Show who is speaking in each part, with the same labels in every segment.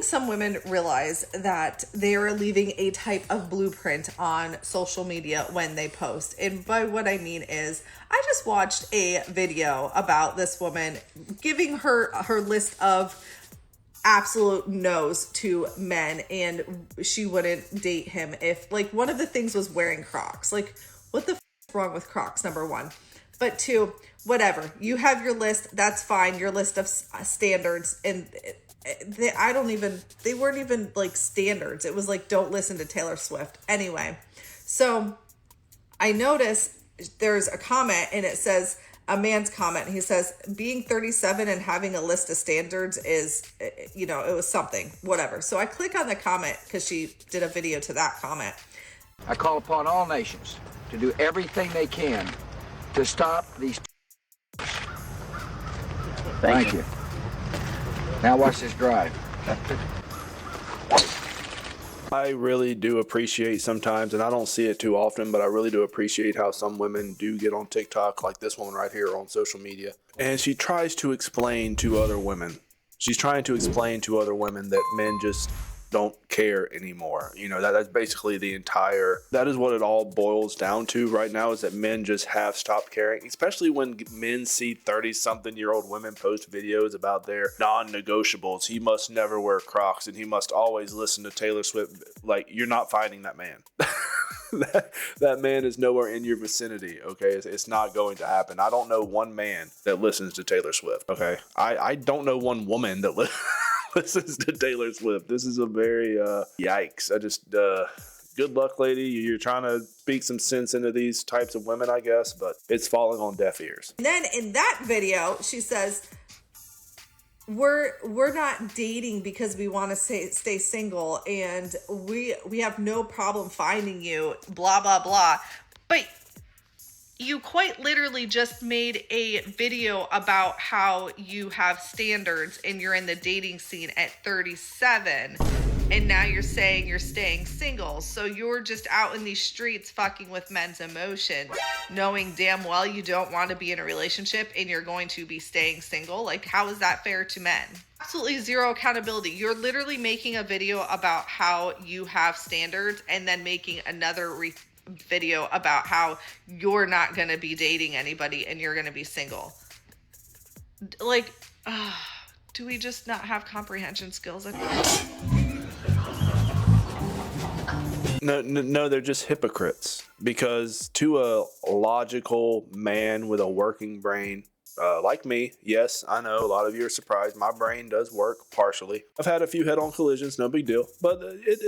Speaker 1: think some women realize that they are leaving a type of blueprint on social media when they post. And by what I mean is, I just watched a video about this woman giving her list of absolute no's to men, and she wouldn't date him if, like, one of the things was wearing Crocs. Like, what the is wrong with Crocs, number one? But two, whatever. You have your list, that's fine, your list of standards, and they weren't even like standards. It was like, don't listen to Taylor Swift. Anyway, so I noticed there's a comment, and it says, a man's comment. He says, being 37 and having a list of standards is, it was something, whatever. So I click on the comment because she did a video to that comment.
Speaker 2: I call upon all nations to do everything they can to stop these. Thank you. Now watch this drive.
Speaker 3: I really do appreciate sometimes, and I don't see it too often, but I really do appreciate how some women do get on TikTok, like this woman right here on social media, and she tries to explain to other women. She's trying to explain to other women that men just don't care anymore. That's basically that is what it all boils down to right now, is that men just have stopped caring, especially when men see 30-something-year-old women post videos about their non-negotiables. He must never wear Crocs and he must always listen to Taylor Swift. Like, you're not finding that man. that man is nowhere in your vicinity, okay? It's not going to happen. I don't know one man that listens to Taylor Swift, okay? I don't know one woman that listens to Taylor Swift. This is a very yikes. I just good luck, lady. You're trying to speak some sense into these types of women, I guess, but it's falling on deaf ears.
Speaker 1: And then in that video, she says, we're not dating because we want to stay single, and we have no problem finding you, blah blah blah. But you quite literally just made a video about how you have standards and you're in the dating scene at 37, and now you're saying you're staying single. So you're just out in these streets fucking with men's emotions, knowing damn well you don't want to be in a relationship and you're going to be staying single. Like, how is that fair to men? Absolutely zero accountability. You're literally making a video about how you have standards and then making another video about how you're not going to be dating anybody and you're going to be single. Like, do we just not have comprehension skills?
Speaker 3: No, they're just hypocrites, because to a logical man with a working brain, like me, yes, I know a lot of you are surprised. My brain does work partially. I've had a few head-on collisions, no big deal. But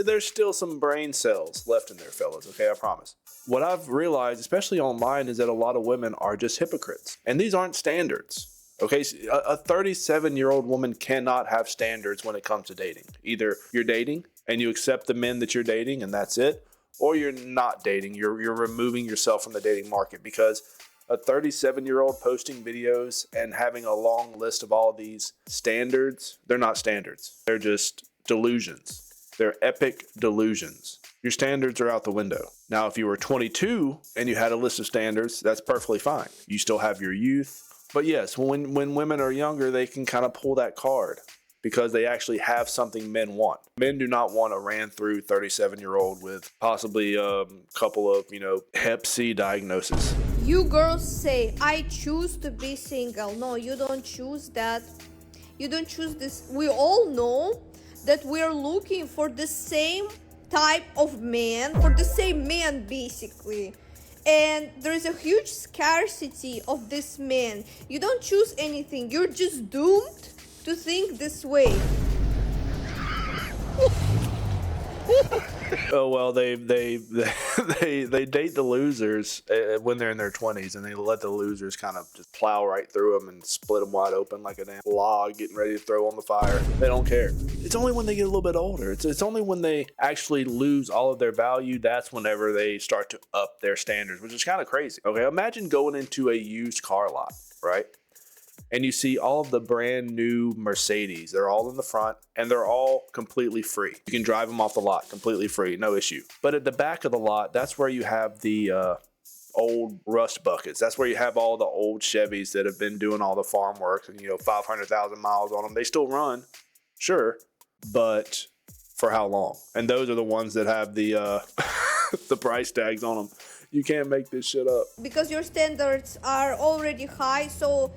Speaker 3: there's still some brain cells left in there, fellas, okay? I promise. What I've realized, especially online, is that a lot of women are just hypocrites. And these aren't standards, okay? A 37-year-old woman cannot have standards when it comes to dating. Either you're dating and you accept the men that you're dating and that's it, or you're not dating. You're removing yourself from the dating market, because a 37-year-old posting videos and having a long list of all these standards, they're not standards. They're just delusions. They're epic delusions. Your standards are out the window. Now, if you were 22 and you had a list of standards, that's perfectly fine. You still have your youth. But yes, when women are younger, they can kind of pull that card because they actually have something men want. Men do not want a ran-through 37-year-old with possibly a couple of, Hep C diagnoses.
Speaker 4: You girls say, I choose to be single. No, you don't choose that. You don't choose this. We all know that we are looking for the same type of man, for the same man basically. And there is a huge scarcity of this man. You don't choose anything. You're just doomed to think this way.
Speaker 3: Oh well, they date the losers when they're in their 20s, and they let the losers kind of just plow right through them and split them wide open like a damn log getting ready to throw on the fire. They don't care. It's only when they get a little bit older. It's only when they actually lose all of their value, that's whenever they start to up their standards, which is kind of crazy. Okay, imagine going into a used car lot, right? And you see all of the brand new Mercedes. They're all in the front and they're all completely free. You can drive them off the lot completely free, no issue. But at the back of the lot, that's where you have the old rust buckets. That's where you have all the old Chevys that have been doing all the farm work and, 500,000 miles on them. They still run, sure, but for how long? And those are the ones that have the the price tags on them. You can't make this shit up.
Speaker 4: Because your standards are already high, so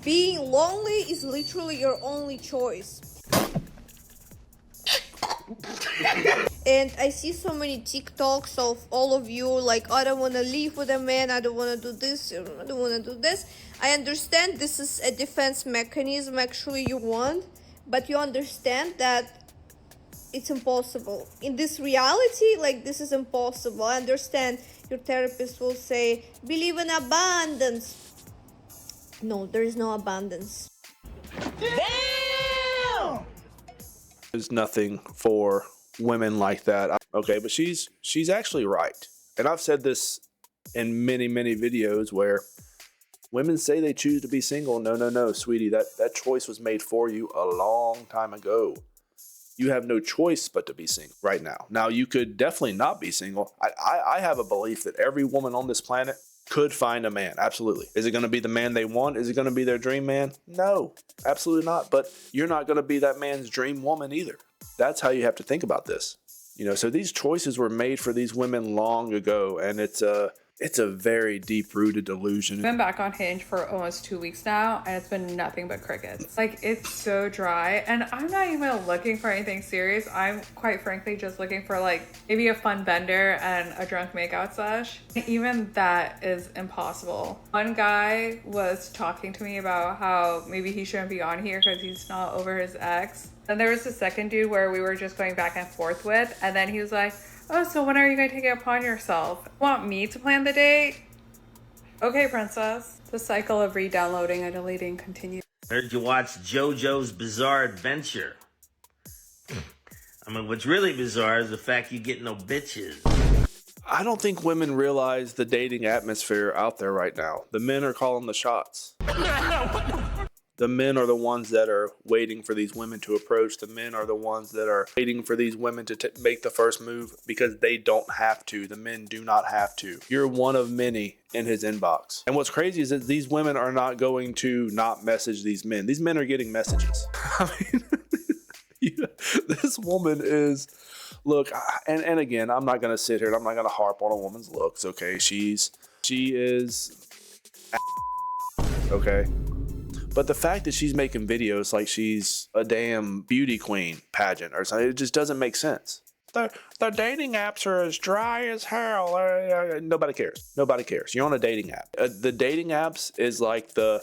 Speaker 4: being lonely is literally your only choice. And I see so many TikToks of all of you like, I don't want to live with a man, I don't want to do this, I don't want to do this. I understand this is a defense mechanism actually you want, but you understand that it's impossible. In this reality, like, this is impossible. I understand your therapist will say, believe in abundance. No, there is no abundance.
Speaker 5: Damn!
Speaker 3: There's nothing for women like that. Okay, but she's actually right. And I've said this in many videos where women say they choose to be single. No, sweetie, that choice was made for you a long time ago. You have no choice but to be single right now. Now, you could definitely not be single. I have a belief that every woman on this planet could find a man. Absolutely. Is it going to be the man they want? Is it going to be their dream man? No, absolutely not. But you're not going to be that man's dream woman either. That's how you have to think about this. You know, so these choices were made for these women long ago, and it's a very deep-rooted delusion.
Speaker 6: I've been back on Hinge for almost 2 weeks now, and it's been nothing but crickets. Like, it's so dry, and I'm not even looking for anything serious. I'm quite frankly just looking for, like, maybe a fun bender and a drunk makeout sesh. Even that is impossible. One guy was talking to me about how maybe he shouldn't be on here because he's not over his ex. And there was a second dude where we were just going back and forth with, and then he was like, oh, so when are you going to take it upon yourself? Want me to plan the date? Okay, princess. The cycle of re-downloading and deleting continues.
Speaker 5: Heard you watch JoJo's Bizarre Adventure. I mean, what's really bizarre is the fact you get no bitches.
Speaker 3: I don't think women realize the dating atmosphere out there right now. The men are calling the shots. The men are the ones that are waiting for these women to approach. The men are the ones that are waiting for these women to make the first move because they don't have to. The men do not have to. You're one of many in his inbox. And what's crazy is that these women are not going to not message these men. These men are getting messages. I mean, this woman is, look, and again, I'm not going to sit here and I'm not going to harp on a woman's looks, okay? She is, okay? But the fact that she's making videos like she's a damn beauty queen pageant or something, it just doesn't make sense. The dating apps are as dry as hell. Nobody cares. Nobody cares. You're on a dating app. The dating apps is like the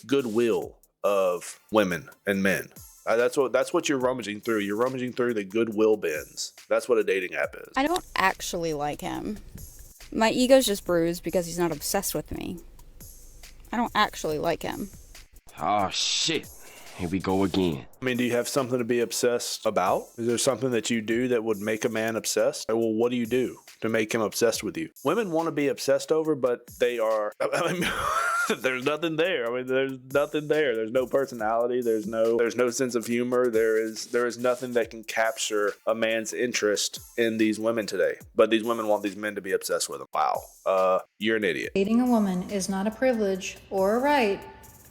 Speaker 3: goodwill of women and men. That's what you're rummaging through. You're rummaging through the goodwill bins. That's what a dating app is.
Speaker 7: I don't actually like him. My ego's just bruised because he's not obsessed with me. I don't actually like him.
Speaker 8: Oh, shit. Here we go again.
Speaker 3: I mean, do you have something to be obsessed about? Is there something that you do that would make a man obsessed? Well, what do you do to make him obsessed with you? Women want to be obsessed over, but they are, I mean, there's nothing there. I mean, there's nothing there. There's no personality. There's no sense of humor. There is nothing that can capture a man's interest in these women today. But these women want these men to be obsessed with them. Wow. You're an idiot.
Speaker 9: Dating a woman is not a privilege or a right.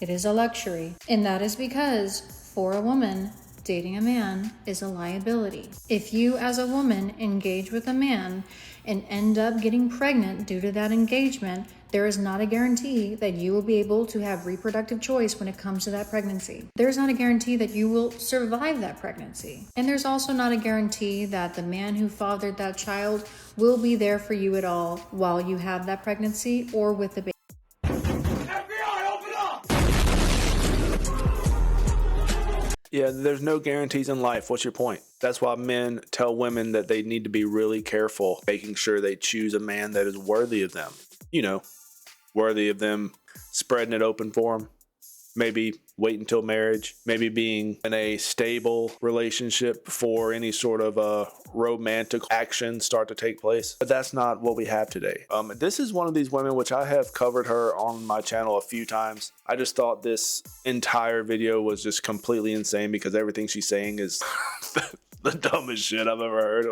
Speaker 9: It is a luxury. And that is because, for a woman, dating a man is a liability. If you as a woman engage with a man and end up getting pregnant due to that engagement, there is not a guarantee that you will be able to have reproductive choice when it comes to that pregnancy. There's not a guarantee that you will survive that pregnancy. And there's also not a guarantee that the man who fathered that child will be there for you at all while you have that pregnancy or with the baby.
Speaker 3: Yeah, there's no guarantees in life. What's your point? That's why men tell women that they need to be really careful, making sure they choose a man that is worthy of them. You know, worthy of them spreading it open for them. Maybe wait until marriage. Maybe being in a stable relationship before any sort of romantic action start to take place. But that's not what we have today. This is one of these women which I have covered her on my channel a few times. I just thought this entire video was just completely insane because everything she's saying is the dumbest shit I've ever heard.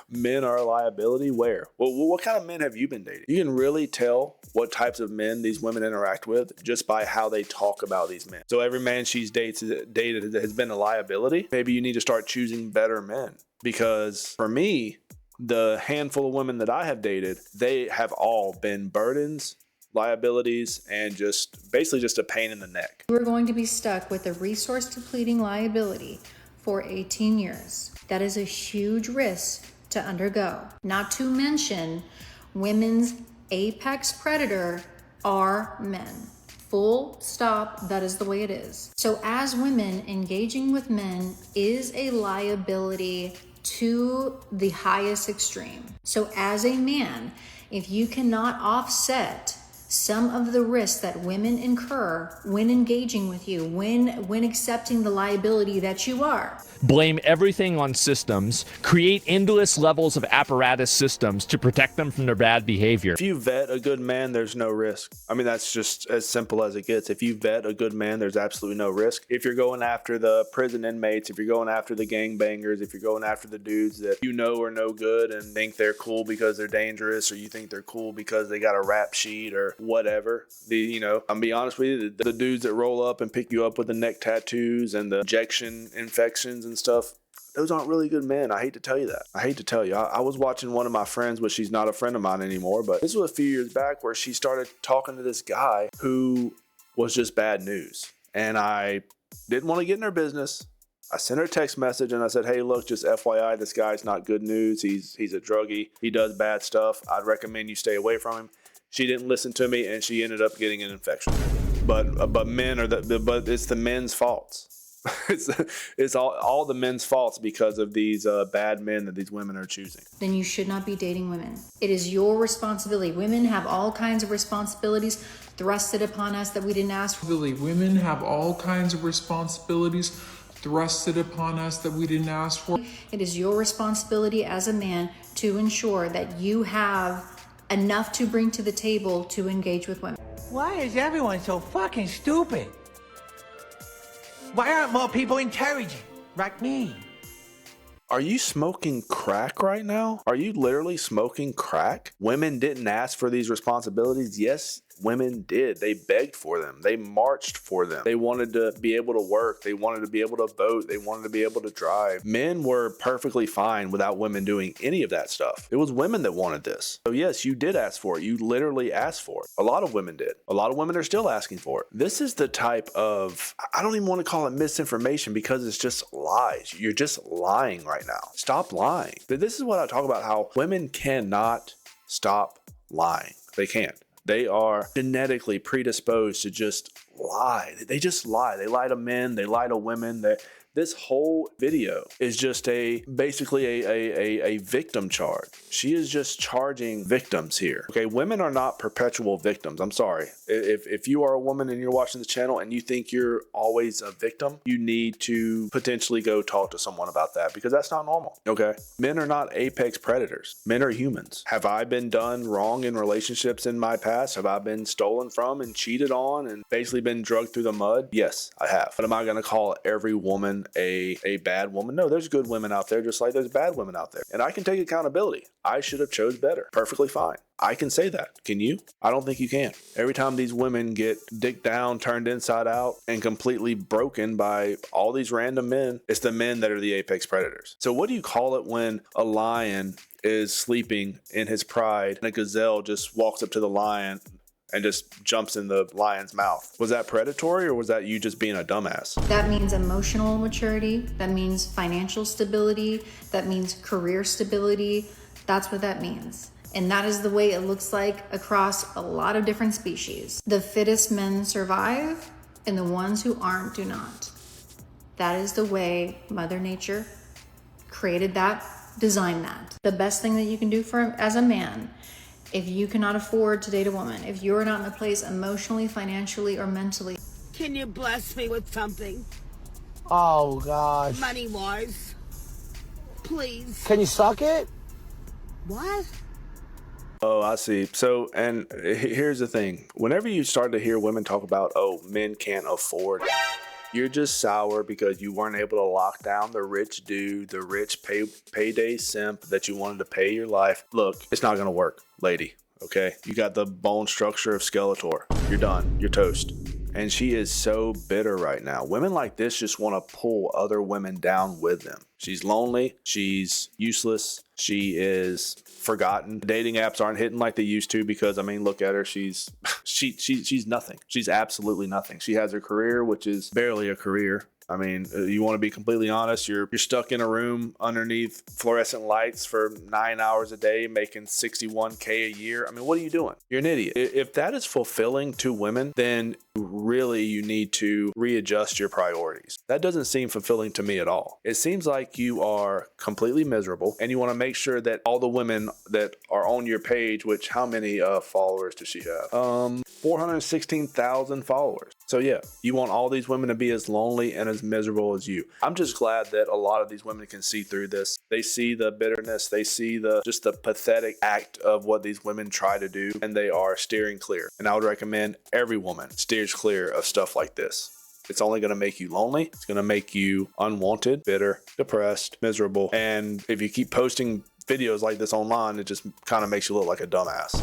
Speaker 3: Men are a liability? Where? Well, what kind of men have you been dating? You can really tell what types of men these women interact with just by how they talk about these men. So every man she's dated has been a liability. Maybe you need to start choosing better men. Because for me, the handful of women that I have dated, they have all been burdens, liabilities, and just basically just a pain in the neck.
Speaker 9: You are going to be stuck with a resource depleting liability for 18 years. That is a huge risk to undergo. Not to mention, women's apex predator are men. Full stop, that is the way it is. So as women, engaging with men is a liability to the highest extreme. So as a man, if you cannot offset some of the risks that women incur when engaging with you, when accepting the liability that you are,
Speaker 10: blame everything on systems, create endless levels of apparatus systems to protect them from their bad behavior.
Speaker 3: If you vet a good man, there's no risk. I mean, that's just as simple as it gets. If you vet a good man, there's absolutely no risk. If you're going after the prison inmates, if you're going after the gangbangers, if you're going after the dudes that you know are no good and think they're cool because they're dangerous, or you think they're cool because they got a rap sheet or whatever, I'm be honest with you, the dudes that roll up and pick you up with the neck tattoos and the injection infections and stuff, those aren't really good men. I hate to tell you that. I hate to tell you. I was watching one of my friends, but she's not a friend of mine anymore, but this was a few years back, where she started talking to this guy who was just bad news. And I didn't want to get in her business. I sent her a text message and I said, hey, look, just FYI, this guy's not good news. He's a druggie. He does bad stuff. I'd recommend you stay away from him. She didn't listen to me, and she ended up getting an infection. But men are but it's the men's faults. it's all the men's faults because of these bad men that these women are choosing.
Speaker 9: then you should not be dating women. It is your responsibility. Women have all kinds of responsibilities thrusted upon us that we didn't ask for.
Speaker 11: Women have all kinds of responsibilities thrusted upon us that we didn't ask for.
Speaker 9: It is your responsibility as a man to ensure that you have enough to bring to the table to engage with women.
Speaker 12: Why is everyone so fucking stupid? Why aren't more people intelligent like me?
Speaker 3: Are you smoking crack right now? Are you literally smoking crack? Women didn't ask for these responsibilities. Yes, women did. They begged for them. They marched for them. They wanted to be able to work. They wanted to be able to vote. They wanted to be able to drive. Men were perfectly fine without women doing any of that stuff. It was women that wanted this. So yes, you did ask for it. You literally asked for it. A lot of women did. A lot of women are still asking for it. This is the type of, I don't even want to call it misinformation, because it's just lies. You're just lying right now. Stop lying. This is what I talk about, how women cannot stop lying. They can't. They are genetically predisposed to just lie. They just lie. They lie to men. They lie to women. This whole video is just basically a victim charge. She is just charging victims here. Okay, women are not perpetual victims. I'm sorry. If you are a woman and you're watching the channel and you think you're always a victim, you need to potentially go talk to someone about that, because that's not normal. Okay, men are not apex predators. Men are humans. Have I been done wrong in relationships in my past? Have I been stolen from and cheated on and basically been drugged through the mud? Yes, I have. But am I going to call every woman a bad woman? No, there's good women out there just like there's bad women out there. And I can take accountability. I should have chose better. Perfectly fine. I can say that. Can you? I don't think you can. Every time these women get dicked down, turned inside out, and completely broken by all these random men, it's the men that are the apex predators. So what do you call it when a lion is sleeping in his pride and a gazelle just walks up to the lion and just jumps in the lion's mouth? Was that predatory, or was that you just being a dumbass?
Speaker 9: That means emotional maturity. That means financial stability. That means career stability. That's what that means. And that is the way it looks like across a lot of different species. The fittest men survive, and the ones who aren't do not. That is the way Mother Nature created that, designed that. The best thing that you can do as a man, if you cannot afford to date a woman, if you're not in a place emotionally, financially, or mentally.
Speaker 13: Can you bless me with something?
Speaker 12: Oh, gosh.
Speaker 13: Money-wise. Please.
Speaker 12: Can you suck it?
Speaker 13: What?
Speaker 3: Oh, I see. So, and here's the thing. Whenever you start to hear women talk about, oh, men can't afford You're just sour because you weren't able to lock down the rich dude, the rich payday simp that you wanted to pay your life. Look, it's not going to work, lady. Okay? You got the bone structure of Skeletor. You're done. You're toast. And she is so bitter right now. Women like this just want to pull other women down with them. She's lonely. She's useless. She is forgotten. Dating apps aren't hitting like they used to because, I mean, look at her. She's nothing. She's absolutely nothing. She has her career, which is barely a career. I mean, you want to be completely honest, you're stuck in a room underneath fluorescent lights for 9 hours a day, making $61K a year. I mean, what are you doing? You're an idiot. If that is fulfilling to women, then really you need to readjust your priorities. That doesn't seem fulfilling to me at all. It seems like you are completely miserable and you want to make sure that all the women that are on your page, which how many followers does she have? 416,000 followers. So yeah, you want all these women to be as lonely and as miserable as you. I'm just glad that a lot of these women can see through this. They see the bitterness, they see just the pathetic act of what these women try to do, and they are steering clear. And I would recommend every woman steers clear of stuff like this. It's only going to make you lonely. It's going to make you unwanted, bitter, depressed, miserable. And if you keep posting videos like this online, it just kind of makes you look like a dumbass.